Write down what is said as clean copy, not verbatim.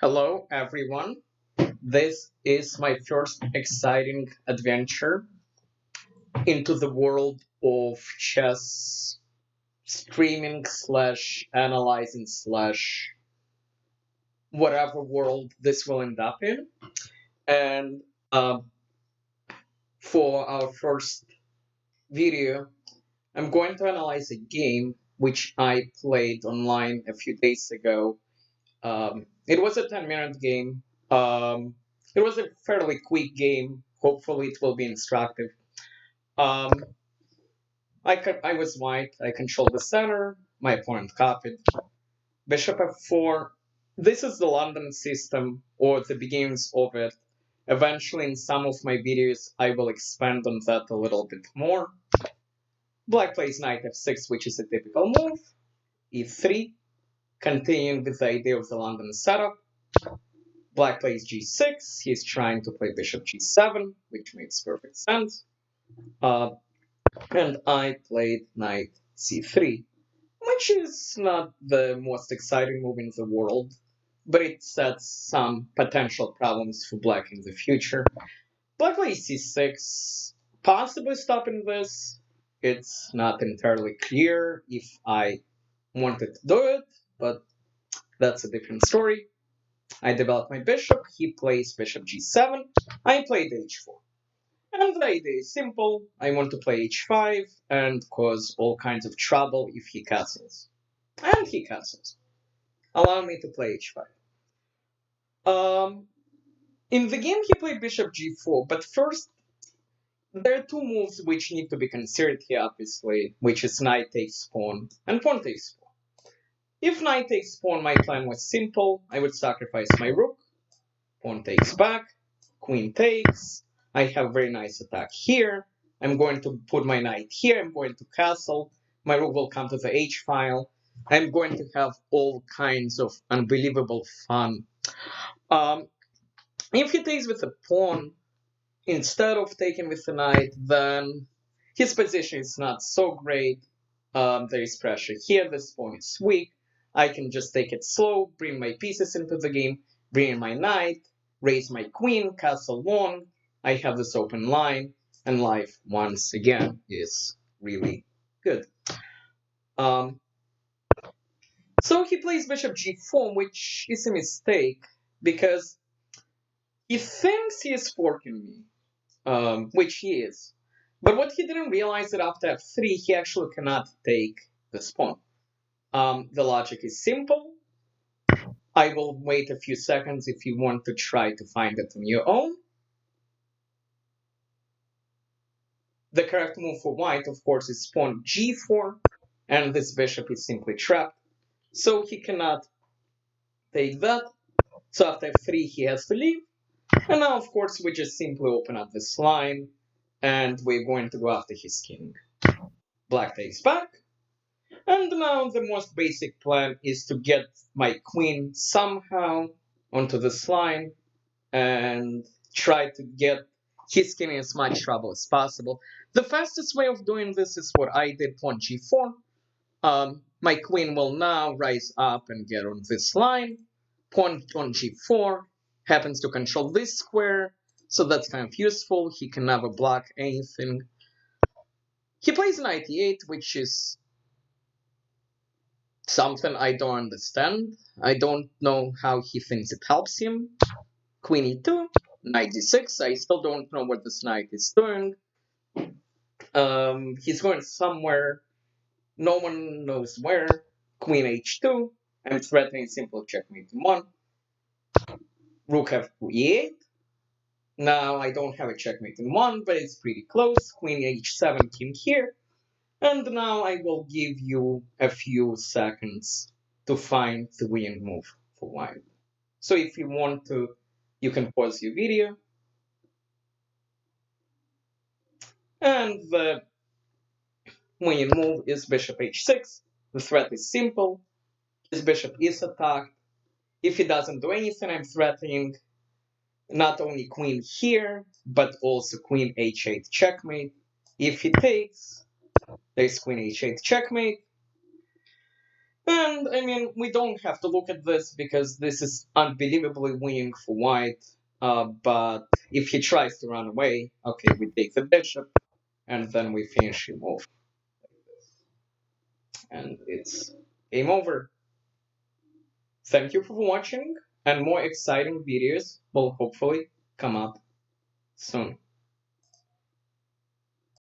Hello, everyone. This is my first exciting adventure into the world of chess streaming slash analyzing slash whatever world this will end up in. And um, for our first video, I'm going to analyze a game which I played online a few days ago. It was a 10-minute game. It was a fairly quick game. Hopefully, it will be instructive. Um, I was white. I controlled the center. My opponent copied. Bishop f4. This is the London system, or the beginnings of it. Eventually, in some of my videos, I will expand on that a little bit more. Black plays knight f6, which is a typical move. e3, continuing with the idea of the London setup. Black plays g6. He's trying to play bishop g7, which makes perfect sense. And I played knight c3, which is not the most exciting move in the world, but it sets some potential problems for black in the future. Black plays c6, possibly stopping this. It's not entirely clear if I wanted to do it, but that's a different story. I develop my bishop, he plays bishop g7, I played h4. And the idea is simple. I want to play h5 and cause all kinds of trouble if he castles. And he castles. Allow me to play h5. In the game, he played bishop g4, but first, there are two moves which need to be considered here, obviously, which is knight takes pawn and pawn takes pawn. If knight takes pawn, my plan was simple. I would sacrifice my rook, pawn takes back, queen takes. I have very nice attack here. I'm going to put my knight here. I'm going to castle. My rook will come to the h file. I'm going to have all kinds of unbelievable fun. Um, if he takes with a pawn instead of taking with the knight, then his position is not so great. There is pressure here. This pawn is weak. I can just take it slow, bring my pieces into the game, bring in my knight, raise my queen, castle one. I have this open line, and life once again is really good. Um, so he plays bishop g4, which is a mistake because he thinks he is forking me, which he is. But what he didn't realize that after f3, he actually cannot take this pawn. The logic is simple. I will wait a few seconds if you want to try to find it on your own. The correct move for white, of course, is pawn g4, and this bishop is simply trapped. So he cannot take that. So after f3, he has to leave. And now, of course, we just simply open up this line, and we're going to go after his king. Black takes back. And now the most basic plan is to get my queen somehow onto this line and try to get his king in as much trouble as possible. The fastest way of doing this is what I did, pawn g4. My queen will now rise up and get on this line. Pawn on g4 happens to control this square, so that's kind of useful. He can never block anything. He plays knight e8, which is something I don't understand. I don't know how he thinks it helps him. Queen e2, knight d6. I still don't know what this knight is doing. He's going somewhere. No one knows where. Queen h2. I'm threatening simple checkmate in 1. Rook f2 e8. Now I don't have a checkmate in 1, but it's pretty close. Queen h7 came here. And now I will give you a few seconds to find the winning move for white. So if you want to, you can pause your video. And the winning move is bishop h6. The threat is simple. His bishop is attacked. If he doesn't do anything, I'm threatening not only queen here, but also queen h8 checkmate. If he takes, there's queen h8 checkmate. And I mean, we don't have to look at this because this is unbelievably winning for white. But if he tries to run away, okay, we take the bishop and then we finish him off. And it's game over. Thank you for watching, and more exciting videos will hopefully come up soon.